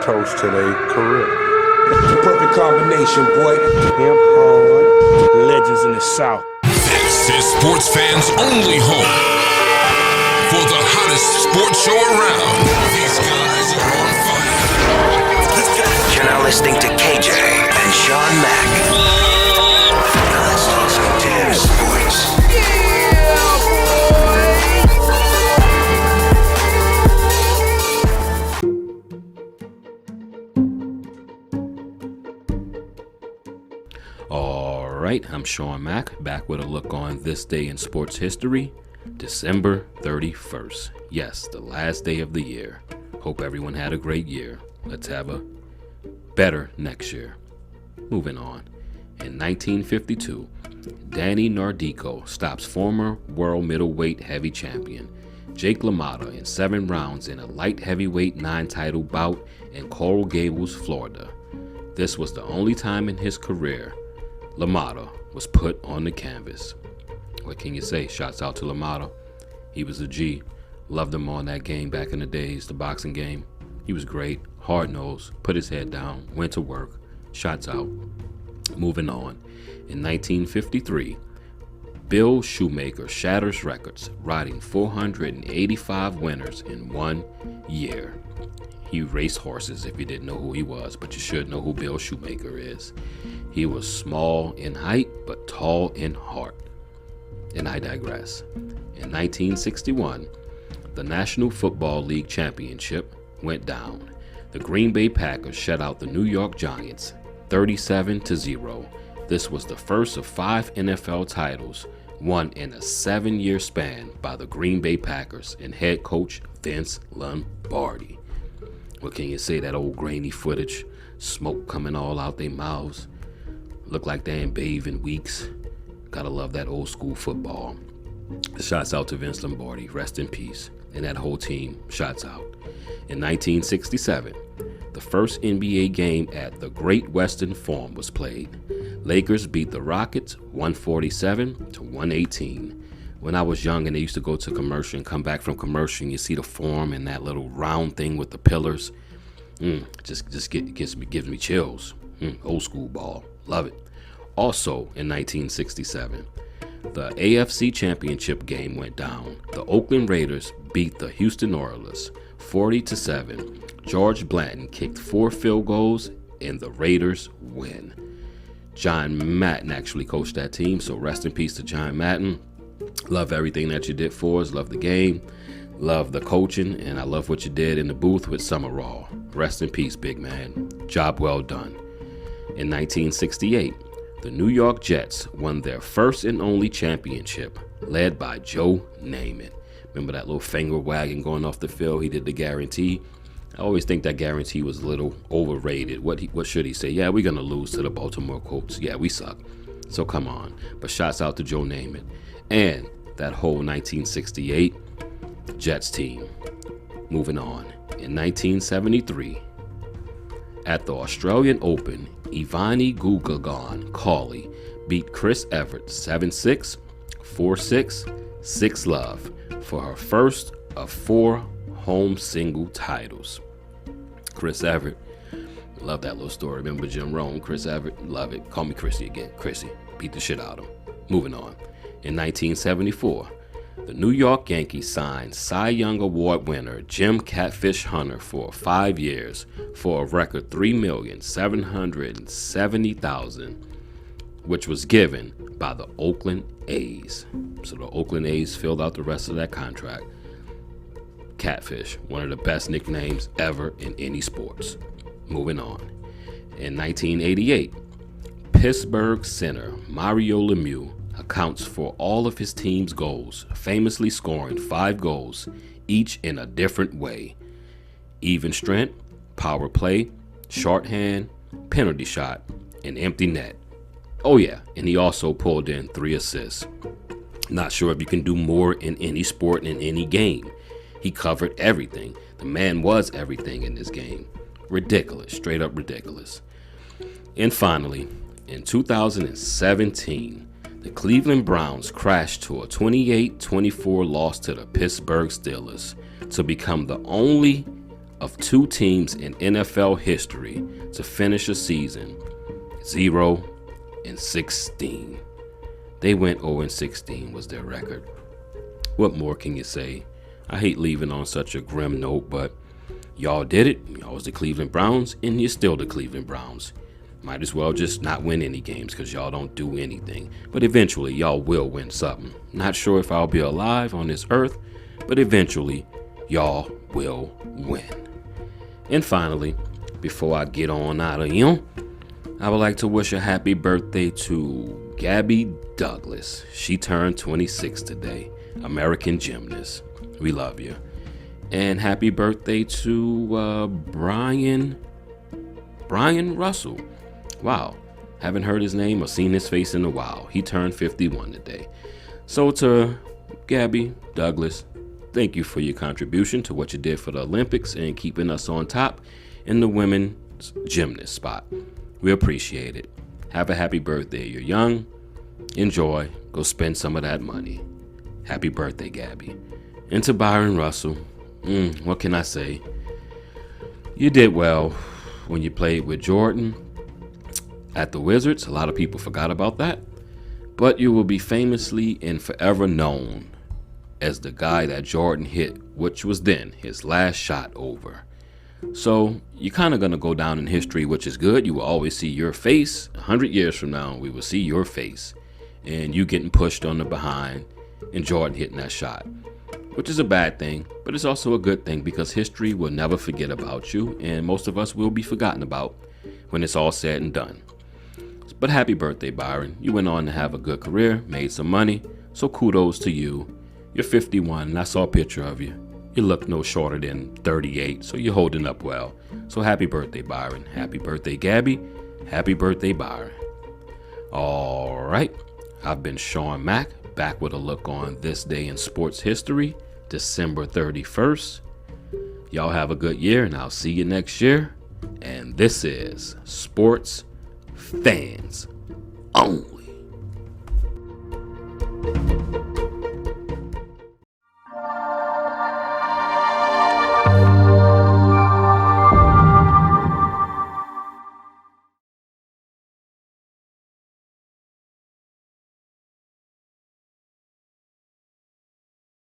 toast to their career. The perfect combination, boy. Hemp hard, legends in the South. This is sports fans' only home for the hottest sports show around. These guys are on fire. You're now listening to KJ and Shawn Mack. Now let's talk some damn sports. All right, I'm Shawn Mack, back with a look on this day in sports history, December 31st. Yes, the last day of the year. Hope everyone had a great year. Let's have a better next year. Moving on. In 1952, Danny Nardico stops former world middleweight heavy champion Jake LaMotta in 7 rounds in a light heavyweight 9-title bout in Coral Gables, Florida. This was the only time in his career LaMotta was put on the canvas. What can you say? Shouts out to LaMotta. He was a G. Loved him on that game back in the days, the boxing game. He was great, hard-nosed, put his head down, went to work. Shouts out. Moving on. In 1953, Bill Shoemaker shatters records, riding 485 winners in 1 year. He raced horses, if you didn't know who he was, but you should know who Bill Shoemaker is. He was small in height, but tall in heart. And I digress. In 1961, the National Football League Championship went down. The Green Bay Packers shut out the New York Giants 37-0. This was the first of 5 NFL titles won in a 7-year span by the Green Bay Packers and head coach Vince Lombardi. What can you say? That old grainy footage, smoke coming all out their mouths. Look like they ain't bathed in weeks. Gotta love that old school football. Shouts out to Vince Lombardi, rest in peace. And that whole team, shouts out. In 1967, the first NBA game at the Great Western Forum was played. Lakers beat the Rockets 147-118. When I was young and they used to go to commercial and come back from commercial and you see the Forum and that little round thing with the pillars, gives me chills. Old school ball, love it. Also in 1967, the AFC Championship game went down. The Oakland Raiders beat the Houston Oilers 40-7. George Blanton kicked 4 field goals and the Raiders win. John Madden actually coached that team, so rest in peace to John Madden. Love everything that you did for us. Love the game. Love the coaching. And I love what you did in the booth with Summerall. Rest in peace, big man. Job well done. In 1968, the New York Jets won their first and only championship, led by Joe Namath. Remember that little finger wagging going off the field? He did the guarantee. I always think that guarantee was a little overrated. What should he say? Yeah, we're going to lose to the Baltimore Colts. Yeah, we suck. So come on. But shouts out to Joe Namath. And that whole 1968 Jets team. Moving on. In 1973, at the Australian Open, Ivani Gugagon Cawley beat Chris Evert 7-6, 4-6, 6-love for her first of 4 home single titles. Chris Evert, love that little story. Remember Jim Rome? Chris Evert, love it. Call me Chrissy again. Chrissy, beat the shit out of him. Moving on. In 1974, the New York Yankees signed Cy Young Award winner Jim Catfish Hunter for 5 years for a record $3,770,000, which was given by the Oakland A's. So the Oakland A's filled out the rest of that contract. Catfish, one of the best nicknames ever in any sports. Moving on. In 1988, Pittsburgh center Mario Lemieux accounts for all of his team's goals, famously scoring 5 goals, each in a different way. Even strength, power play, shorthand, penalty shot, and empty net. Oh yeah, and he also pulled in 3 assists. Not sure if you can do more in any sport in any game. He covered everything. The man was everything in this game. Ridiculous, straight up ridiculous. And finally, in 2017, the Cleveland Browns crashed to a 28-24 loss to the Pittsburgh Steelers to become the only of 2 teams in NFL history to finish a season 0-16. They went 0-16 was their record. What more can you say? I hate leaving on such a grim note, but y'all did it. Y'all was the Cleveland Browns, and you're still the Cleveland Browns. Might as well just not win any games because y'all don't do anything. But eventually, y'all will win something. Not sure if I'll be alive on this earth, but eventually, y'all will win. And finally, before I get on out of here, I would like to wish a happy birthday to Gabby Douglas. She turned 26 today. American gymnast. We love you. And happy birthday to Brian Russell. Wow, haven't heard his name or seen his face in a while. He turned 51 today. So to Gabby Douglas, thank you for your contribution to what you did for the Olympics and keeping us on top in the women's gymnast spot. We appreciate it. Have a happy birthday. You're young. Enjoy. Go spend some of that money. Happy birthday, Gabby. And to Byron Russell, what can I say? You did well when you played with Jordan at the Wizards. A lot of people forgot about that. But you will be famously and forever known as the guy that Jordan hit, which was then his last shot over. So you're kind of going to go down in history, which is good. You will always see your face. 100 years from now, we will see your face and you getting pushed on the behind and Jordan hitting that shot, which is a bad thing, but it's also a good thing because history will never forget about you, and most of us will be forgotten about when it's all said and done. But happy birthday, Byron. You went on to have a good career, made some money, so kudos to you. You're 51, and I saw a picture of you. You look no shorter than 38, so you're holding up well. So happy birthday, Byron. Happy birthday, Gabby. Happy birthday, Byron. All right, I've been Shawn Mack, back with a look on this day in sports history, December 31st. Y'all have a good year, and I'll see you next year. And this is Sports Fans Only.